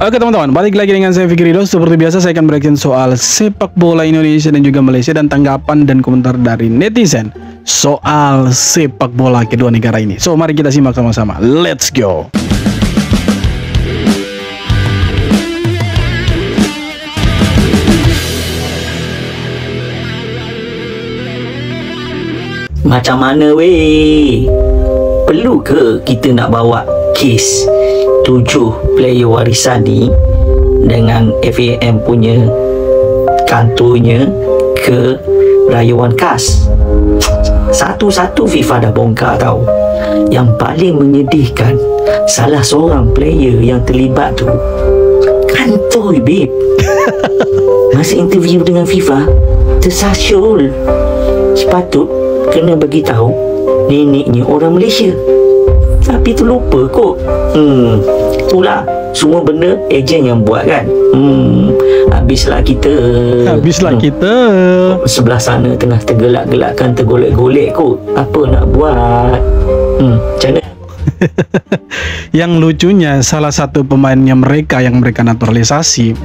Oke teman-teman, balik lagi dengan saya Fikri Ridho. Seperti biasa saya akan bereaction soal sepak bola Indonesia dan juga Malaysia dan tanggapan dan komentar dari netizen soal sepak bola kedua negara ini. So mari kita simak sama-sama. Let's go. Macam mana weh? Perlu ke kita nak bawa kes 7 player warisan ni dengan FAM punya kantornya ke rayuan KAS? Satu-satu FIFA dah bongkar tau. Yang paling menyedihkan, salah seorang player yang terlibat tu kantoi babe. Masa interview dengan FIFA tersasyul. Sepatut kena bagi tahu neneknya orang Malaysia, tapi terlupa kot. Itulah semua benda ejen yang buat kan. Habislah kita. Sebelah sana tengah tergelak-gelakkan, tergolek-golek kot. Apa nak buat? Macam mana? Yang lucunya salah satu pemainnya mereka yang mereka naturalisasi,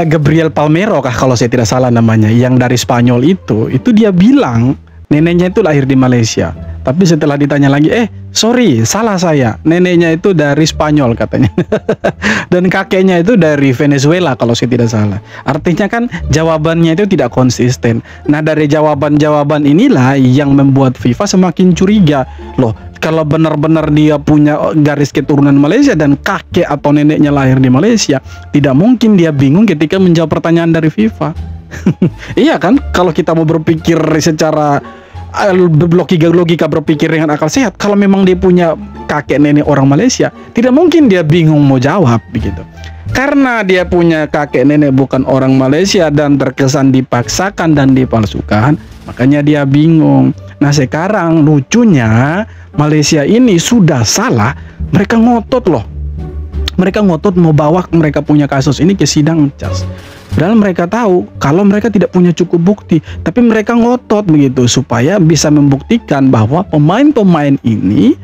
Gabriel Palmero kah kalau saya tidak salah namanya, yang dari Spanyol itu dia bilang neneknya itu lahir di Malaysia. Tapi setelah ditanya lagi, sorry, salah saya, neneknya itu dari Spanyol katanya. Dan kakeknya itu dari Venezuela kalau saya tidak salah. Artinya kan jawabannya itu tidak konsisten. Nah dari jawaban-jawaban inilah yang membuat FIFA semakin curiga. Loh, kalau benar-benar dia punya garis keturunan Malaysia dan kakek atau neneknya lahir di Malaysia, tidak mungkin dia bingung ketika menjawab pertanyaan dari FIFA. Iya kan, kalau kita mau berpikir secara logika berpikir dengan akal sehat, kalau memang dia punya kakek nenek orang Malaysia, tidak mungkin dia bingung mau jawab begitu. Karena dia punya kakek nenek bukan orang Malaysia dan terkesan dipaksakan dan dipalsukan, makanya dia bingung. Nah sekarang lucunya Malaysia ini sudah salah, mereka ngotot loh. Mereka ngotot mau bawa mereka punya kasus ini ke sidang CAS. Padahal mereka tahu kalau mereka tidak punya cukup bukti, tapi mereka ngotot begitu supaya bisa membuktikan bahwa pemain-pemain ini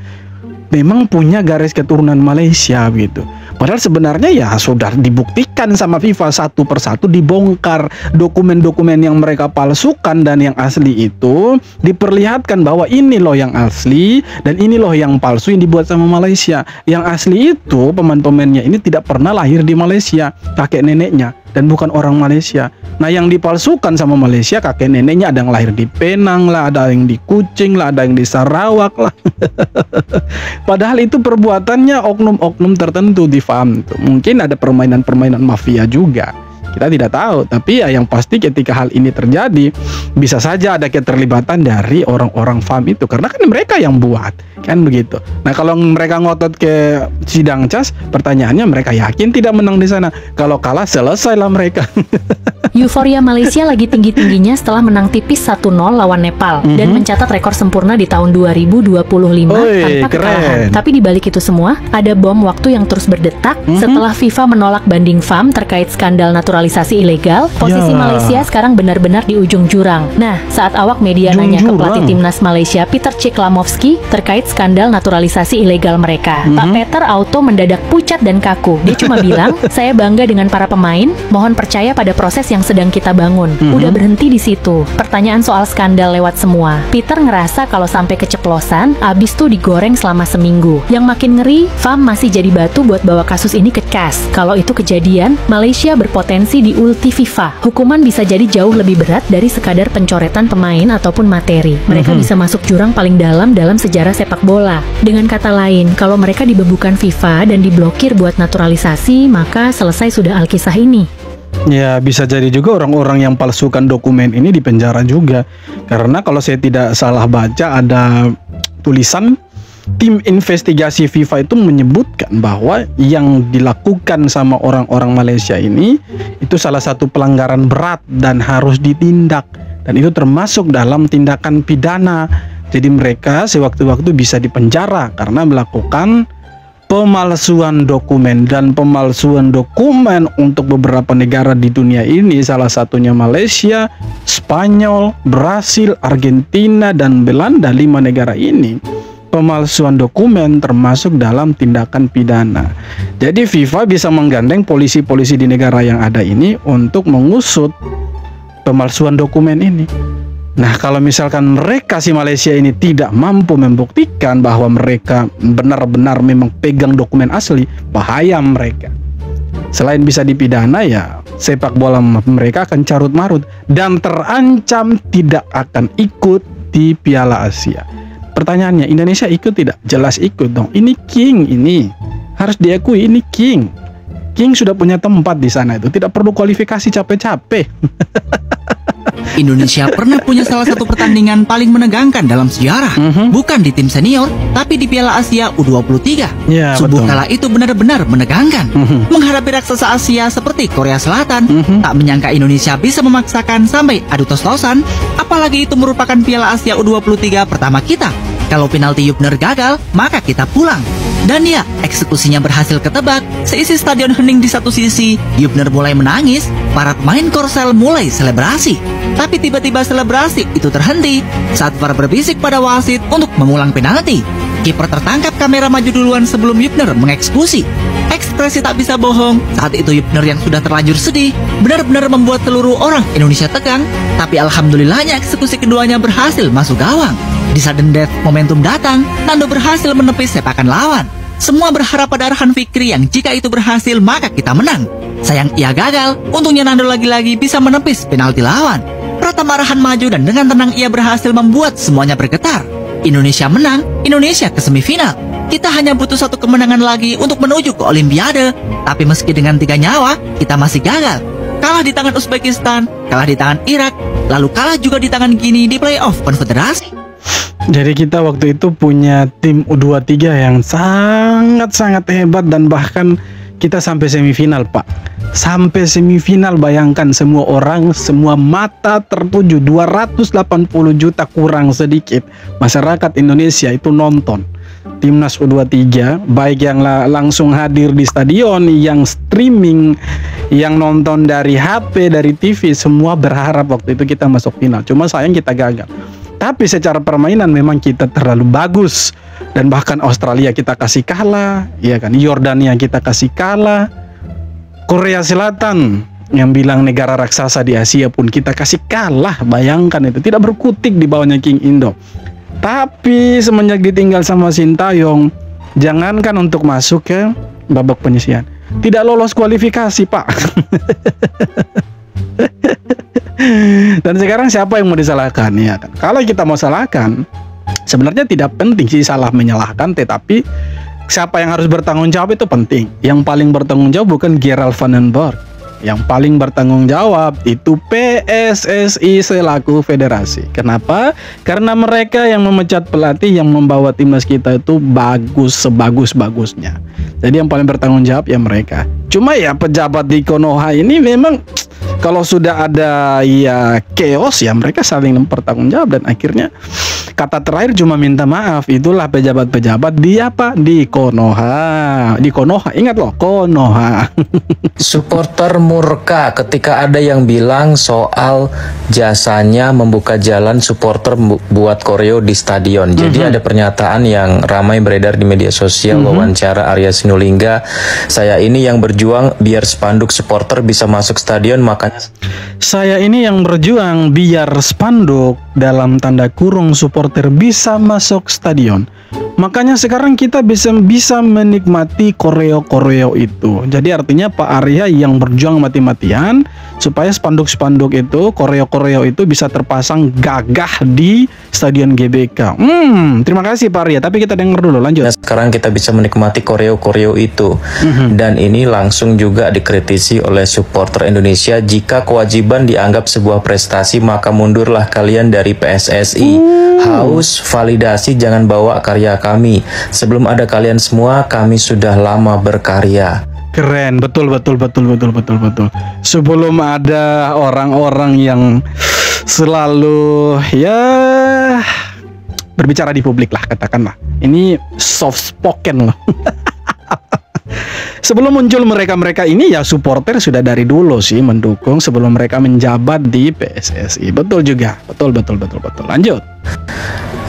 memang punya garis keturunan Malaysia gitu. Padahal sebenarnya ya sudah dibuktikan sama FIFA satu persatu, dibongkar dokumen-dokumen yang mereka palsukan dan yang asli itu diperlihatkan bahwa ini loh yang asli dan ini loh yang palsu yang dibuat sama Malaysia. Yang asli itu pemain-pemainnya ini tidak pernah lahir di Malaysia, kakek neneknya, dan bukan orang Malaysia. Nah yang dipalsukan sama Malaysia kakek neneknya ada yang lahir di Penang lah, ada yang di Kuching lah, ada yang di Sarawak lah. Padahal itu perbuatannya oknum-oknum tertentu di FAM. Mungkin ada permainan-permainan mafia juga, kita tidak tahu. Tapi ya yang pasti ketika hal ini terjadi, bisa saja ada keterlibatan dari orang-orang FAM itu, karena kan mereka yang buat, kan begitu. Nah kalau mereka ngotot ke sidang CAS, pertanyaannya mereka yakin tidak menang di sana. Kalau kalah selesailah mereka. Euforia Malaysia lagi tinggi-tingginya setelah menang tipis 1-0 lawan Nepal dan mencatat rekor sempurna di tahun 2025 tanpa kekalahan. Tapi di balik itu semua, ada bom waktu yang terus berdetak setelah FIFA menolak banding FAM terkait skandal naturalisasi ilegal. Posisi Malaysia sekarang benar-benar di ujung jurang. Nah, saat awak media nanya ke pelatih timnas Malaysia Peter Cech Lamovsky terkait skandal naturalisasi ilegal mereka, Pak Peter auto mendadak pucat dan kaku. Dia cuma bilang, saya bangga dengan para pemain, mohon percaya pada proses yang sedang kita bangun. Udah berhenti di situ. Pertanyaan soal skandal lewat semua. Peter ngerasa kalau sampai keceplosan, abis tuh digoreng selama seminggu. Yang makin ngeri, FAM masih jadi batu buat bawa kasus ini ke CAS. Kalau itu kejadian, Malaysia berpotensi diulti FIFA. Hukuman bisa jadi jauh lebih berat dari sekadar pencoretan pemain ataupun materi. Mereka bisa masuk jurang paling dalam sejarah sepak bola. Dengan kata lain, kalau mereka dibebukan FIFA dan diblokir buat naturalisasi, maka selesai sudah alkisah ini. Ya bisa jadi juga orang-orang yang palsukan dokumen ini dipenjara juga. Karena kalau saya tidak salah baca ada tulisan tim investigasi FIFA itu menyebutkan bahwa yang dilakukan sama orang-orang Malaysia ini itu salah satu pelanggaran berat dan harus ditindak. Dan itu termasuk dalam tindakan pidana. Jadi mereka sewaktu-waktu bisa dipenjara karena melakukan pemalsuan dokumen. Dan pemalsuan dokumen untuk beberapa negara di dunia ini, salah satunya Malaysia, Spanyol, Brasil, Argentina, dan Belanda. 5 negara ini pemalsuan dokumen termasuk dalam tindakan pidana. Jadi FIFA bisa menggandeng polisi-polisi di negara yang ada ini untuk mengusut pemalsuan dokumen ini. Nah, kalau misalkan mereka si Malaysia ini tidak mampu membuktikan bahwa mereka benar-benar memang pegang dokumen asli, bahaya mereka. Selain bisa dipidana, ya sepak bola mereka akan carut marut dan terancam tidak akan ikut di Piala Asia. Pertanyaannya, Indonesia ikut tidak? Jelas ikut dong. Ini king, ini harus diakui, ini king. King sudah punya tempat di sana itu, tidak perlu kualifikasi capek-capek. Indonesia pernah punya salah satu pertandingan paling menegangkan dalam sejarah. Bukan di tim senior, tapi di Piala Asia U23. Ya, Subuh betul. kala itu benar-benar menegangkan. Menghadapi raksasa Asia seperti Korea Selatan, tak menyangka Indonesia bisa memaksakan sampai adu tos-tosan. Apalagi itu merupakan Piala Asia U23 pertama kita. Kalau penalti Yubner gagal, maka kita pulang. Dan ya, eksekusinya berhasil ketebak. Seisi stadion hening di satu sisi, Yubner mulai menangis, para pemain Korsel mulai selebrasi. Tapi tiba-tiba selebrasi itu terhenti saat VAR berbisik pada wasit untuk mengulang penalti. Kiper tertangkap kamera maju duluan sebelum Yubner mengeksekusi. Ekspresi tak bisa bohong, saat itu Yubner yang sudah terlanjur sedih benar-benar membuat seluruh orang Indonesia tegang. Tapi alhamdulillahnya eksekusi keduanya berhasil masuk gawang. Di sudden death momentum datang, Nando berhasil menepis sepakan lawan. Semua berharap pada Arhan Fikri yang jika itu berhasil maka kita menang. Sayang ia gagal, untungnya Nando lagi-lagi bisa menepis penalti lawan. Pratama Arhan maju dan dengan tenang ia berhasil membuat semuanya bergetar. Indonesia menang, Indonesia ke semifinal. Kita hanya butuh satu kemenangan lagi untuk menuju ke Olimpiade. Tapi meski dengan 3 nyawa, kita masih gagal. Kalah di tangan Uzbekistan, kalah di tangan Irak, lalu kalah juga di tangan Guinea di playoff konfederasi. Jadi kita waktu itu punya tim U23 yang sangat-sangat hebat dan bahkan kita sampai semifinal, Pak. Sampai semifinal, bayangkan semua orang, semua mata tertuju 280 juta kurang sedikit masyarakat Indonesia itu nonton Timnas U23, baik yang langsung hadir di stadion, yang streaming, yang nonton dari HP, dari TV, semua berharap waktu itu kita masuk final. Cuma sayang kita gagal. Tapi secara permainan memang kita terlalu bagus dan bahkan Australia kita kasih kalah, ya kan? Yordania kita kasih kalah, Korea Selatan yang bilang negara raksasa di Asia pun kita kasih kalah. Bayangkan itu, tidak berkutik di bawahnya King Indo. Tapi semenjak ditinggal sama Sintayong, jangankan untuk masuk ke babak penyisihan, tidak lolos kualifikasi, Pak. Dan sekarang siapa yang mau disalahkan, ya kan? Kalau kita mau salahkan, sebenarnya tidak penting sih salah menyalahkan, tetapi siapa yang harus bertanggung jawab itu penting. Yang paling bertanggung jawab bukan Gerald van den Berg. Yang paling bertanggung jawab itu PSSI selaku federasi. Kenapa? Karena mereka yang memecat pelatih yang membawa timnas kita itu bagus sebagus-bagusnya. Jadi yang paling bertanggung jawab ya mereka. Cuma ya pejabat di Konoha ini memang kalau sudah ada ya chaos, ya mereka saling mempertanggung jawab dan akhirnya kata terakhir cuma minta maaf. Itulah pejabat-pejabat di apa? Di Konoha. Di Konoha, ingat loh, Konoha. Supporter murka ketika ada yang bilang soal jasanya membuka jalan supporter buat koreo di stadion. Jadi ada pernyataan yang ramai beredar di media sosial, wawancara Arya Sinulinga. Saya ini yang berjuang biar spanduk supporter bisa masuk stadion, makanya saya ini yang berjuang biar spanduk dalam tanda kurung supporter bisa masuk stadion. Makanya sekarang kita bisa menikmati koreo-koreo itu. Jadi artinya Pak Arya yang berjuang mati-matian supaya spanduk-spanduk itu, koreo-koreo itu bisa terpasang gagah di Stadion GBK. Terima kasih Pak Arya, tapi kita dengar dulu, lanjut. Nah, sekarang kita bisa menikmati koreo-koreo itu. Dan ini langsung juga dikritisi oleh supporter Indonesia. Jika kewajiban dianggap sebuah prestasi, maka mundurlah kalian dari PSSI. Haus validasi, jangan bawa karya kami. Sebelum ada kalian semua, kami sudah lama berkarya. Keren, betul. Sebelum ada orang-orang yang selalu ya berbicara di publik lah, katakanlah. Ini soft spoken loh. Sebelum muncul mereka-mereka ini ya supporter sudah dari dulu sih mendukung sebelum mereka menjabat di PSSI. Betul juga. Betul. Lanjut.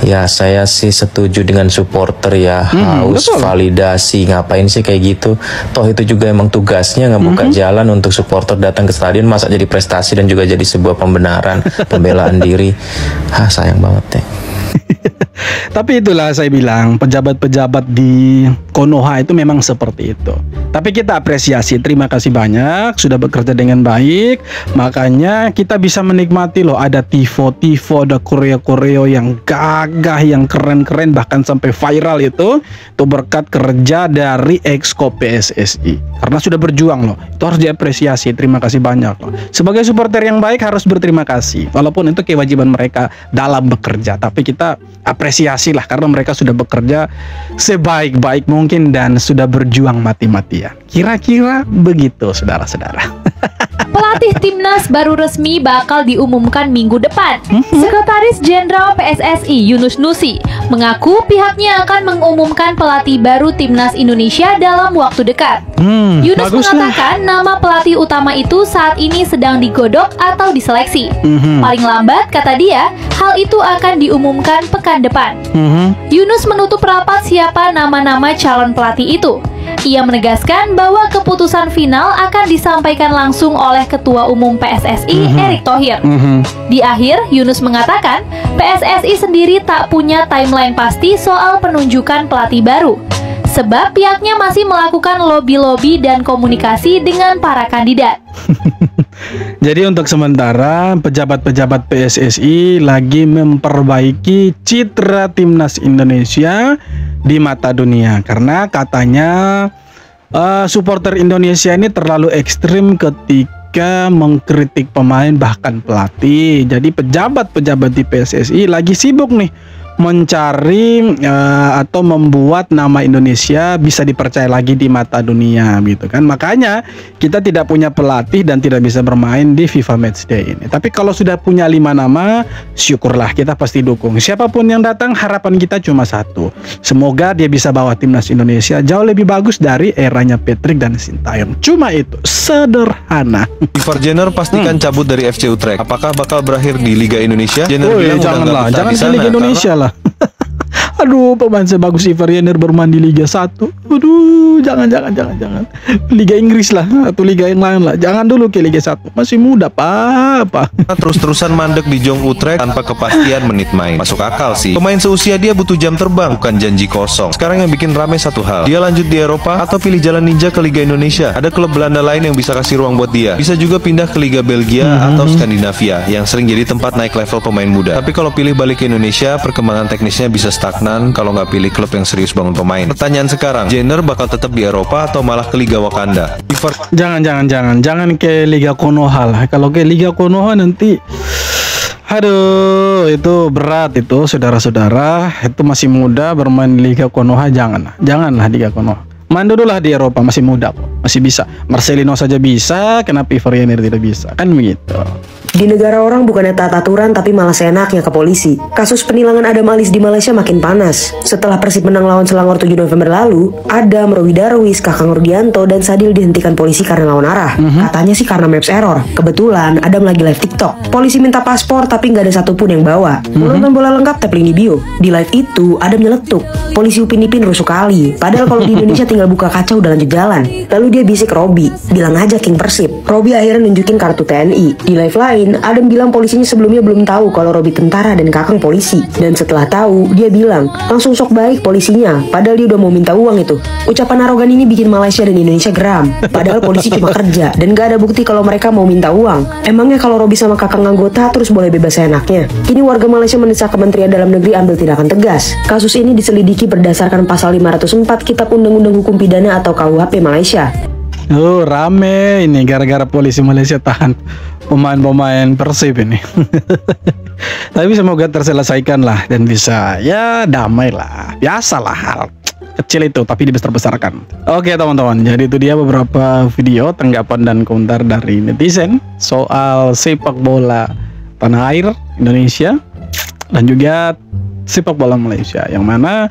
Ya saya sih setuju dengan supporter ya, harus validasi, ngapain sih kayak gitu. Toh itu juga emang tugasnya ngebuka jalan untuk supporter datang ke stadion, masa jadi prestasi dan juga jadi sebuah pembenaran, pembelaan diri. Sayang banget ya. Tapi itulah saya bilang, pejabat-pejabat di Konoha itu memang seperti itu. Tapi kita apresiasi, terima kasih banyak sudah bekerja dengan baik. Makanya kita bisa menikmati loh, ada tifo, ada koreo yang gagah, yang keren-keren, bahkan sampai viral itu berkat kerja dari exco PSSI. Karena sudah berjuang loh, itu harus diapresiasi, terima kasih banyak loh. Sebagai supporter yang baik harus berterima kasih, walaupun itu kewajiban mereka dalam bekerja. Tapi kita apresiasi lah, karena mereka sudah bekerja sebaik-baik mungkin dan sudah berjuang mati-matian. Kira-kira begitu, saudara-saudara. Pelatih timnas baru resmi bakal diumumkan minggu depan. Sekretaris Jenderal PSSI Yunus Nusi mengaku pihaknya akan mengumumkan pelatih baru timnas Indonesia dalam waktu dekat. Yunus mengatakan nama pelatih utama itu saat ini sedang digodok atau diseleksi. Paling lambat, kata dia, hal itu akan diumumkan pekan depan. Yunus menutup rapat siapa nama-nama calon pelatih itu. Ia menegaskan bahwa keputusan final akan disampaikan langsung oleh Ketua Umum PSSI Erick Thohir. Di akhir, Yunus mengatakan PSSI sendiri tak punya timeline pasti soal penunjukan pelatih baru, sebab pihaknya masih melakukan lobby-lobby dan komunikasi dengan para kandidat. Jadi untuk sementara pejabat-pejabat PSSI lagi memperbaiki citra timnas Indonesia di mata dunia, karena katanya supporter Indonesia ini terlalu ekstrim ketika mengkritik pemain bahkan pelatih. Jadi pejabat-pejabat di PSSI lagi sibuk nih mencari atau membuat nama Indonesia bisa dipercaya lagi di mata dunia gitu kan. Makanya kita tidak punya pelatih dan tidak bisa bermain di FIFA Matchday ini. Tapi kalau sudah punya 5 nama, syukurlah, kita pasti dukung. Siapapun yang datang, harapan kita cuma satu. Semoga dia bisa bawa timnas Indonesia jauh lebih bagus dari eranya Patrick dan Sintayong. Cuma itu, sederhana. Ivar Jenner pastikan cabut dari FC Utrecht. Apakah bakal berakhir di Liga Indonesia? Jenner bilang janganlah, jangan di Liga Indonesia lah. Aduh, pemain sebagus Ivar Jenner bermain di Liga 1. Aduh, jangan. Liga Inggris lah atau liga yang lain lah. Jangan dulu ke Liga 1. Masih muda, Pak. Terus-terusan mandek di Jong Utrecht tanpa kepastian menit main. Masuk akal sih. Pemain seusia dia butuh jam terbang, bukan janji kosong. Sekarang yang bikin rame satu hal. Dia lanjut di Eropa atau pilih jalan ninja ke Liga Indonesia. Ada klub Belanda lain yang bisa kasih ruang buat dia. Bisa juga pindah ke Liga Belgia atau Skandinavia yang sering jadi tempat naik level pemain muda. Tapi kalau pilih balik ke Indonesia, perkembangan teknisnya bisa stagnan kalau nggak pilih klub yang serius bangun pemain. Pertanyaan sekarang, Jenner bakal tetap di Eropa atau malah ke Liga Wakanda? Jangan ke Liga Konoha lah. Kalau ke Liga Konoha nanti, aduh, itu berat itu, saudara-saudara. Itu masih muda bermain di Liga Konoha, janganlah Liga Konoha. Main dulu lah di Eropa, masih muda kok, masih bisa. Marcelino saja bisa, kenapa Ivar Jenner tidak bisa? Kan begitu. Di negara orang bukannya taat aturan tapi malah seenaknya ke polisi. Kasus penilangan Adam Alis di Malaysia makin panas. Setelah Persib menang lawan Selangor 7 November lalu, Adam, Rowi Darwis, Kakang Rudianto, dan Sadil dihentikan polisi karena lawan arah. Katanya sih karena maps error. Kebetulan Adam lagi live TikTok. Polisi minta paspor tapi nggak ada satupun yang bawa. Nonton bola lengkap, tap link di bio. Di live itu Adam nyeletuk. Polisi Upin Ipin rusuh kali. Padahal kalau di Indonesia tinggal buka kaca udah lanjut jalan. Lalu dia bisik Robi, bilang aja King Persib. Robi akhirnya nunjukin kartu TNI. Di live lain, Adam bilang polisinya sebelumnya belum tahu kalau Robi tentara dan Kakang polisi. Dan setelah tahu, dia bilang langsung sok baik polisinya, padahal dia udah mau minta uang itu. Ucapan arogan ini bikin Malaysia dan Indonesia geram. Padahal polisi cuma kerja dan gak ada bukti kalau mereka mau minta uang. Emangnya kalau Robi sama Kakang anggota terus boleh bebas enaknya? Kini warga Malaysia mendesak Kementerian Dalam Negeri ambil tindakan tegas. Kasus ini diselidiki berdasarkan pasal 504 Kitab Undang-Undang Hukum Pidana atau KUHP Malaysia. Oh, rame ini gara-gara polisi Malaysia tahan pemain-pemain Persib ini. Tapi semoga terselesaikan lah dan bisa ya damai lah. Biasalah hal kecil itu tapi dibesar-besarkan. Oke teman-teman, jadi itu dia beberapa video tanggapan dan komentar dari netizen soal sepak bola tanah air Indonesia dan juga sepak bola Malaysia, yang mana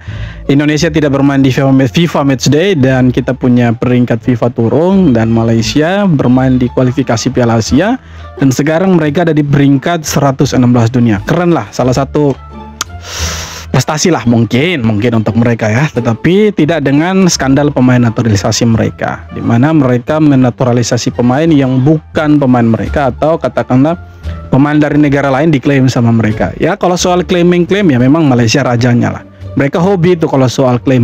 Indonesia tidak bermain di FIFA Matchday dan kita punya peringkat FIFA turun, dan Malaysia bermain di kualifikasi Piala Asia dan sekarang mereka ada di peringkat 116 dunia. Keren lah, salah satu prestasi lah mungkin untuk mereka ya, tetapi tidak dengan skandal pemain naturalisasi mereka, di mana mereka menaturalisasi pemain yang bukan pemain mereka, atau katakanlah pemain dari negara lain diklaim sama mereka. Ya kalau soal claim ya memang Malaysia rajanya lah. Mereka hobi itu kalau soal klaim.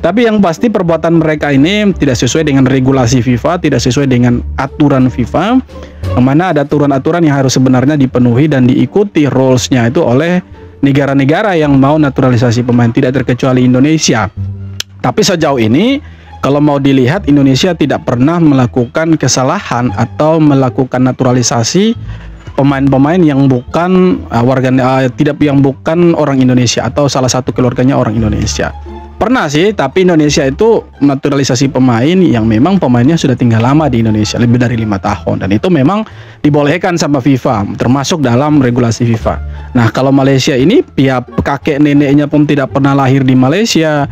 Tapi yang pasti perbuatan mereka ini tidak sesuai dengan regulasi FIFA, tidak sesuai dengan aturan FIFA, kemana ada aturan-aturan yang harus sebenarnya dipenuhi dan diikuti rules-nya itu oleh negara-negara yang mau naturalisasi pemain, tidak terkecuali Indonesia. Tapi sejauh ini kalau mau dilihat, Indonesia tidak pernah melakukan kesalahan atau melakukan naturalisasi pemain-pemain yang bukan yang bukan orang Indonesia atau salah satu keluarganya orang Indonesia. Pernah sih, tapi Indonesia itu naturalisasi pemain yang memang pemainnya sudah tinggal lama di Indonesia, lebih dari 5 tahun, dan itu memang dibolehkan sama FIFA, termasuk dalam regulasi FIFA. Nah, kalau Malaysia ini pihak kakek neneknya pun tidak pernah lahir di Malaysia,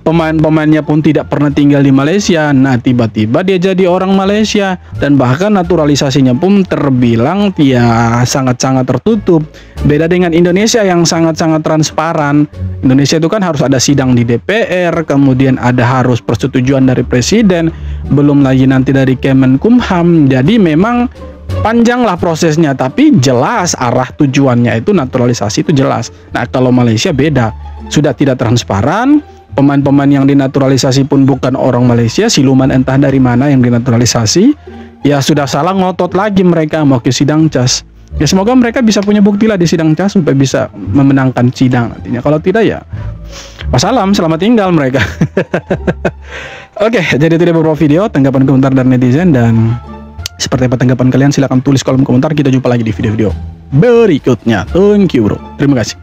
pemain-pemainnya pun tidak pernah tinggal di Malaysia. Nah, tiba-tiba dia jadi orang Malaysia, dan bahkan naturalisasinya pun terbilang ya sangat-sangat tertutup. Beda dengan Indonesia yang sangat-sangat transparan. Indonesia itu kan harus ada sidang di DPR, kemudian ada harus persetujuan dari presiden, belum lagi nanti dari Kemenkumham. Jadi memang panjanglah prosesnya, tapi jelas arah tujuannya itu naturalisasi itu jelas. Nah, kalau Malaysia beda, sudah tidak transparan. Pemain-pemain yang dinaturalisasi pun bukan orang Malaysia, siluman entah dari mana yang dinaturalisasi. Ya sudah salah ngotot lagi mereka mau ke sidang CAS. Ya semoga mereka bisa punya bukti lah di sidang CAS supaya bisa memenangkan sidang nantinya. Kalau tidak ya wassalam, selamat tinggal mereka. Oke, jadi tidak beberapa video tanggapan komentar dari netizen, dan seperti apa tanggapan kalian silahkan tulis kolom komentar. Kita jumpa lagi di video-video berikutnya. Thank you bro, terima kasih.